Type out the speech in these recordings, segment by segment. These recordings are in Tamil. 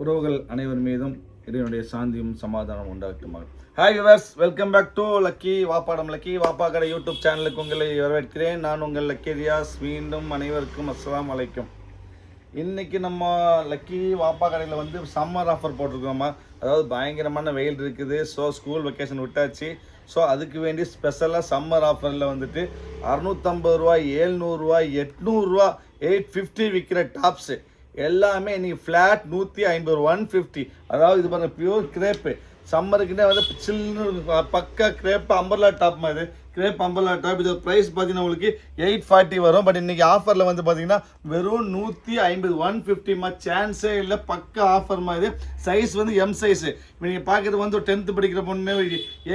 உறவுகள் அனைவர் மீதும் இதனுடைய சாந்தியும் சமாதானம் உண்டாகட்டுமாக. Hi viewers, welcome back to lucky வாப்பாடம் லக்கி வாப்பா கடை யூடியூப் சேனலுக்கு உங்களை வரவேற்கிறேன். நான் உங்கள் லக்கி ரியாஸ். மீண்டும் அனைவருக்கும் அஸ்ஸலாமு அலைக்கும். இன்றைக்கி நம்ம லக்கி வாப்பா கடையில் வந்து சம்மர் ஆஃபர் போட்டிருக்கோமா, அதாவது பயங்கரமான வெயில் இருக்குது. ஸோ ஸ்கூல் வெக்கேஷன் விட்டாச்சு. ஸோ அதுக்கு வேண்டி ஸ்பெஷலாக சம்மர் ஆஃபரில் வந்துட்டு 650 ரூபா, 700 ரூபா, 800 ரூபா, 850 விற்கிற டாப்ஸு எல்லாமே இன்றைக்கி ஃப்ளாட் 150 150. அதாவது இது பாருங்கள், பியூர் கிரேப்பு. சம்மருக்குன்னே வந்து சில்லுன்னு பக்கா கிரேப் அம்பர்லா டாப் மாதிரி கிரேப் அம்பர்லா டாப். இது ப்ரைஸ் பார்த்தீங்கன்னா உங்களுக்கு 840 வரும். பட் இன்றைக்கி ஆஃபரில் வந்து பார்த்தீங்கன்னா வெறும் 150 150 சான்ஸே இல்லை. பக்கா ஆஃபர் மாதிரி. சைஸ் வந்து எம் சைஸு. இப்போ நீங்கள் பார்க்குறது வந்து ஒரு 10th படிக்கிற பொண்ணு,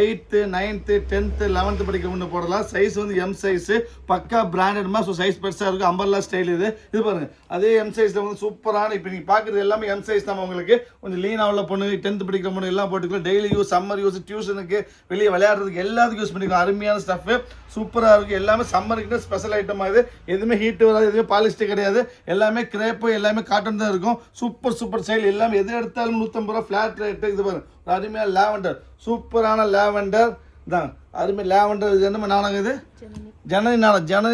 8th 9th 10th 11th படிக்கிற பொண்ணு போடலாம். சைஸ் வந்து எம் சைஸு. பக்கா பிராண்டட்மா. ஸோ சைஸ் பெருசாக இருக்கும். அம்பர்லா ஸ்டைல் இது பாருங்கள். அதே எம் சைஸில் வந்து சூப்பரான, இப்போ நீங்கள் பார்க்குறது எல்லாமே எம் சைஸ் தான். உங்களுக்கு கொஞ்சம் லீனாக உள்ள பொண்ணு, 10th படிக்கிற பொண்ணு எல்லாம் போட்டுக்கலாம். டெய்லி யூஸ், சம்மர் யூஸ், டியூஷனுக்கு, வெளியே விளையாடுறதுக்கு எல்லாத்துக்கும் யூஸ் பண்ணிக்கலாம். அருமையான ஸ்டஃப்பு, சூப்பராக இருக்குது. எல்லாமே சம்மருக்கு ஸ்பெஷல் ஐட்டமாக இது. எதுவுமே ஹீட்டு வராது, எதுவுமே பாலிஸ்டர் கிடையாது. எல்லாமே கிரேப்பு, எல்லாமே காட்டன் தான் இருக்கும். Super style. எல்லாமே எது எடுத்தாலும் 150 ரூபா ஃப்ளாட் ரேட்டு. இது பாருங்க, அருமையாக லேவண்டர், சூப்பரான லேவண்டர் தான். அருமை லேவண்டர். இது என்ன நாடகம்? இது ஜனனி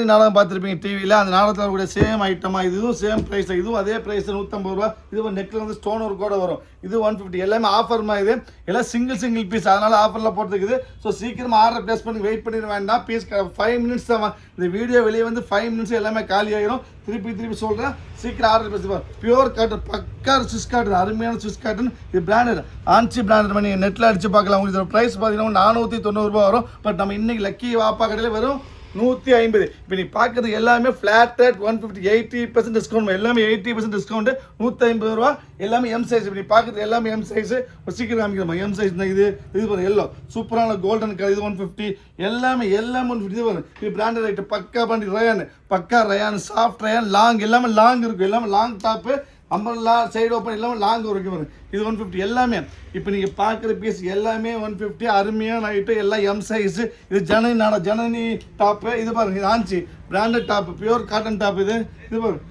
நாடகம் பார்த்துருப்பீங்க டிவியில். அந்த நாடகத்தில் கூட சேம் ஐட்டமாக இதுவும் சேம் ப்ரைஸ். இதுவும் அதே ப்ரைஸ் 150 ரூபா. இது நெக்கில் வந்து ஸ்டோன் ஒர்க் கூட வரும். இது 150. எல்லாமே ஆஃபர்மா. இது எல்லாம் சிங்கிள் பீஸ், அதனால் ஆஃபரில் போட்டுருக்குது. ஸோ சீக்கிரமாக ஆர்டர் ப்ளேஸ் பண்ணி வெயிட் பண்ணிட வேண்டாம். பீஸ் 5 மினிட்ஸ் தான். இந்த வீடியோ வெளியே வந்து 5 மினிட்ஸ் எல்லாமே காலி ஆகிடும். திருப்பி சொல்கிறேன், சீக்கிரம் ஆர்டர் ப்ளேஸ். பியூர் காட்டன், பக்கா ஸ்விஸ் காட்டன், அருமையான ஸ்விஸ் காட்டன். இது பிராண்டட், ஆன்சி பிராண்டட் பண்ணி நெட்டில் அடித்து பார்க்கலாம். உங்களுக்கு இதோட ப்ரைஸ் பார்த்தீங்கன்னா 490 ரூபா வரும். பட் நம்ம இன்னைக்கு லக்கி வாப்பா கடையில் வெறும் 150. இப்போ நீ பார்க்குறது எல்லாமே ஃப்ளாட் ரேட் 150, 80% டிஸ்கவுண்ட். எல்லாமே 80% டிஸ்கவுண்ட், 150 ரூபா. எல்லாமே எம் சைஸ். இப்போ நீ பார்க்குறது எல்லாமே எம் சைஸு. சீக்கிரம் காமிக்கிறோம். எம் சைஸ் தான். இது பாருங்க, எல்லோ சூப்பரான கோல்டன் கலர். இது 150. எல்லாமே 150. இது பாருங்க, இது பிராண்டட் ஐட்டம். பக்கா பண்ணி ரயான், பக்கா ரயான், சாஃப்ட் ரயான், லாங், எல்லாமே லாங் இருக்கும். எல்லாமே long top, umbrella side open, எல்லாமே லாங் வரைக்கும் வரும். இது 150. எல்லாமே இப்போ நீங்கள் பார்க்குற பீஸ் எல்லாமே 150. அருமையான ஐட்டம், எல்லாம் எம் சைஸு. இது ஜனனி டாப்பு. இது பாருங்க, இது ஆன்சி branded top, pure cotton top. இது பாருங்க,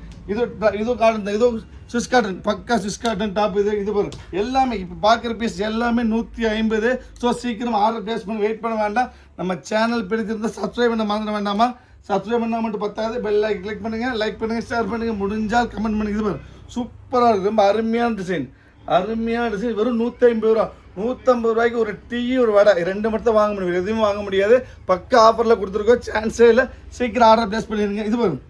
இது காட்டன் தான். இது ஸ்விஸ் காட்டன், பக்கா ஸ்விஸ் காட்டன் டாப். இது பாருங்க, எல்லாமே இப்போ பார்க்குற பீஸ் எல்லாமே 150. ஸோ சீக்கிரம் ஆர்டர் ப்ளேஸ் பண்ணி வெயிட் பண்ண வேண்டாம். நம்ம சேனல் பிடிச்சிருந்தால் சப்ஸ்கிரைப் பண்ண மறந்துட வேண்டாமா. சப்ஸ்கிரைப் பண்ணால் மட்டும் பத்தாது. பெல் கிளிக் பண்ணுங்கள், லைக் பண்ணுங்கள், ஷேர் பண்ணுங்கள், முடிஞ்சால் கமெண்ட் பண்ணுங்கள். இது பாருங்க, சூப்பராக இருக்குது. ரொம்ப அருமையான டிசைன். வெறும் 150 ரூபா. 150 ரூபாய்க்கு ஒரு டீ, ஒரு வடை, 2 மட்டும் தான் வாங்க முடியும். எதுவுமே வாங்க முடியாது. பக்கா ஆஃபரில் கொடுத்துருக்கோம். சான்ஸே இல்லை. சீக்கிரம் ஆர்டர் ப்ளேஸ் பண்ணிடுங்க. இது பாருங்க,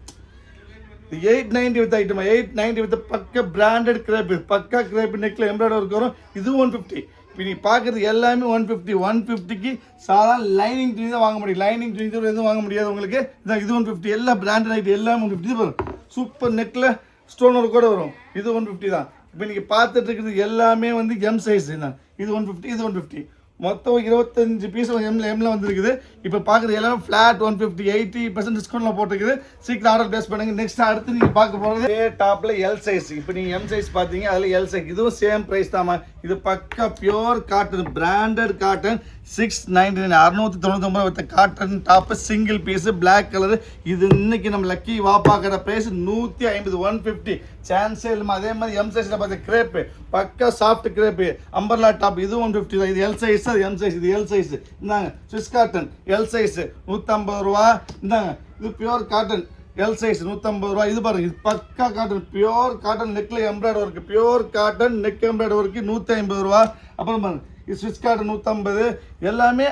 890 வித் ஐட்டம். 890 வித் பக்கா பிராண்டட் கிரேப்பு. பக்கா கிரேப்பு, நெக்கில் எம்ப்ராய்டரி ஒர்க் வரும். இது 150. இப்போ நீ பார்க்குறது எல்லாமே 150. 150க்கு சாதாரண லைனிங் துணி தான் வாங்க முடியும். லைனிங் துணி எதுவும் வாங்க முடியாது உங்களுக்கு. இது 150. எல்லா பிராண்டட் ஐட்டம் எல்லாமே 150. இது வரும், சூப்பர் நெக்கில் ஸ்டோன் ஒர்க் கூட வரும். இது 150 தான். இப்போ நீங்கள் பார்த்துட்டு இருக்கிறது எல்லாமே வந்து எம் சைஸ் தான். இது 150. இது 150. மொத்தம் 25 பீஸ் எம்ல வந்துருக்குது. இப்போ பார்க்குறது எல்லாமே ஃப்ளாட் 150, 80% டிஸ்கவுண்ட்டில் போட்டுருக்குது. சீக்கிரம் ஆர்டர் ப்ளேஸ் பண்ணுங்கள். நெக்ஸ்ட் அடுத்து நீங்கள் பார்க்க போகிறது இதே டாப்பில் எல் சைஸ். இப்போ நீங்கள் எம் சைஸ் பார்த்தீங்க, அதில் எல் சைஸ். இதுவும் சேம் ப்ரைஸ் தாம்மா. இது பக்கா pure cotton, branded cotton. 699, 699 with cotton top, single piece, black colour. இது இன்னைக்கு நம்ம லக்கி வாப்பா கடை ப்ரைஸ் 150, 150. சான்ஸே இல்லைமா. அதே மாதிரி எம் சைஸில் பார்த்து கிரேப்பு, பக்கா சாஃப்ட் கிரேப்பு, அம்பர்லா டாப். இது 150 தான். இது எல் சைஸ், அது எம் சைஸ். இது எல் சைஸ். இந்தாங்க ஸ்விஸ் காட்டன் எல் சைஸ் 150 ரூபா. இந்தாங்க இது பியூர் காட்டன் எல் சைஸ் 150 ரூபா. இது பாருங்க, இது பக்கா காட்டன், பியூர் காட்டன், நெக்கில் embroidery work, pure cotton neck embroidery work 150 ரூபா. அப்புறம் பாருங்க, இது ஸ்விஸ் காட்டன் 150. எல்லாமே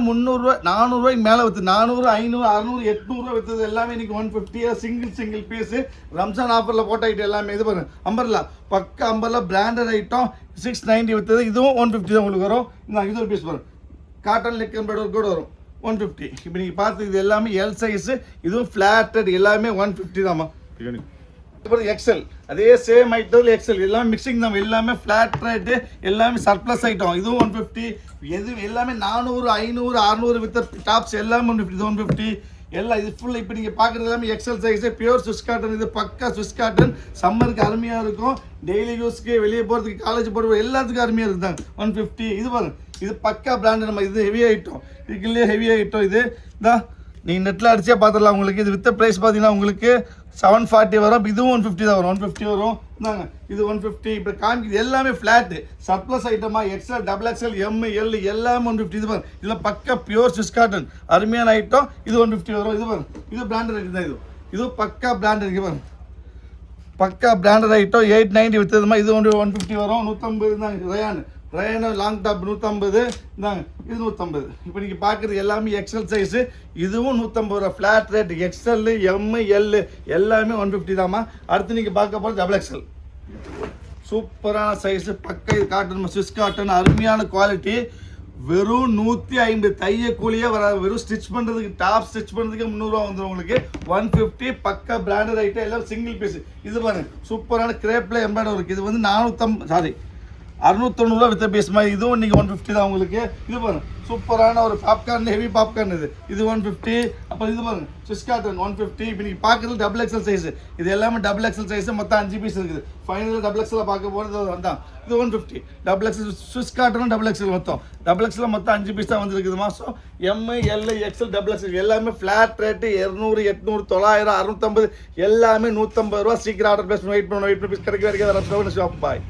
300 ரூபா, 400 ரூபாய்க்கு மேலே விற்று 400, 500, 600, 800 ரூபா விற்றது எல்லாமே இன்னைக்கு 150. சிங்கிள் பீஸு, ரம்ஜான் ஆஃபரில் போட்ட ஐட்டம் எல்லாமே. இது பாருங்க, அம்பர்லா, பக்கா அம்பர்லா பிராண்டட் ஐட்டம். 690 விற்றது. இதுவும் 150 தான் உங்களுக்கு வரும். இது ஒரு பீஸ் பாருங்க, காட்டன் நெக் எம்ப்ராய்டரி கூட வரும் 150. இப்போ நீங்கள் பார்த்து இது எல்லாமே எல் சைஸு. இதுவும் ஃப்ளாட்டட், எல்லாமே 150 தாம்மா. அப்புறம் எக்ஸல், அதே சேம் ஐட்டம் எக்ஸல். எல்லாமே மிக்சிங் தான். எல்லாமே ஃப்ளாட் ரேட்டு, எல்லாமே சர்ப்ளஸ் ஐட்டம். இதுவும் 150. எல்லாமே 400, 500, 600 வித் டாப்ஸ் எல்லாமே 150. இது 150. எல்லாம் இது ஃபுல்லாக. இப்போ நீங்கள் பார்க்குறது எல்லாமே XL size, pure Swiss cotton. இது பக்கா ஸ்விஸ் காட்டன். சம்மருக்கு அருமையாக இருக்கும். டெய்லி யூஸ்க்கு, வெளியே போகிறதுக்கு, காலேஜ் போகிறது எல்லாத்துக்கும் அருமையாக இருக்குதாங்க. 150. இது பாருங்க, இது பக்கா பிராண்டு. நம்ம இது ஹெவி ஐட்டம், இதுக்குள்ளேயே ஹெவி ஐட்டம். இது தான் நீங்கள் நெட்டில் அடிச்சே பார்த்துடலாம். உங்களுக்கு இது வித்த ப்ரைஸ் பார்த்தீங்கன்னா உங்களுக்கு 740 வரும். இதுவும் 150 தான் வரும். 150 வரும். இந்தாங்க இது 150. இப்போ காமிக்குது எல்லாமே ஃப்ளாட்டு சர்ப்ளஸ் ஐட்டமா. XL, double XL, M, L எல்லாமே 150. இது பாருங்க, இதில் பக்கா பியூர் ஸ்விஸ் காட்டன் அருமையான ஐட்டம். இது 150 வரும். இது பாருங்க, இது பிராண்டட் ஐட்டம் தான். இது பக்கா பிராண்டட் இருக்கு பாருங்க, பக்கா பிராண்டட் ஐட்டம். 890 விற்றுதுமா. இது 150 வரும். 150 தான். ரயான் லாங் டாப் 150 இந்தாங்க. இது 150. இப்போ நீங்கள் பார்க்குறது எல்லாமே எக்ஸ்எல் சைஸு. இதுவும் 150 ரூபா flat rate. XL, M, L எல்லாமே 150 தாம்மா. அடுத்து நீங்கள் பார்க்க போகிறது டபுள் எக்ஸ்எல். சூப்பரான சைஸு, பக்கா இது காட்டன், ஸ்விஸ் காட்டன், அருமையான குவாலிட்டி. வெறும் 150 தைய கூலியே வராது. வெறும் ஸ்டிச் பண்ணுறதுக்கு, டாப் ஸ்டிச் பண்ணுறதுக்கு 300 ரூபா வந்துடும் உங்களுக்கு. 150 பக்கா பிராண்டட் ஐட்டம். எல்லாம் சிங்கிள் பீஸ். இது பாருங்க, சூப்பரான கிரேப்பில் எம்ப்ராய்டரி இருக்குது. இது வந்து 690 வித்த பீஸ் மாதிரி. இதுவும் நீங்கள் 150 தான் உங்களுக்கு. இது பாருங்க, சூப்பரான ஒரு பாப்கார்ன், ஹெவி பாப்கார்ன். இது 150. அப்புறம் இது பாருங்க, ஸ்விஸ் காட்டன் 150. இப்போ நீங்கள் பார்க்குறது டபுள் எக்ஸ்எல் சைஸ். இது எல்லாமே டபுள் எக்ஸ்எல் சைஸ். மொத்தம் 5 பீஸ் இருக்குது. ஃபைனலாக டபுள் எக்ஸ்எல் பார்க்க போகிறது தான். இது 150. டபுள் எக்ஸ்எல் ஸ்விஸ் காட்டனும் டபுள் எக்ஸ்எல் மொத்தம். டபுள் எக்ஸ்எல் மொத்தம் 5 பீஸ் தான் வந்துருக்குதுமா. So M, L, XL, double XL எல்லாமே ஃப்ளாட் ரேட்டு. 200, 800, 900, 650 எல்லாமே 150 ரூபா. சீக்கிரம் ஆர்டர் பேசணும். வெயிட் பண்ணி கிடைக்க கிடைக்காத. பாய்.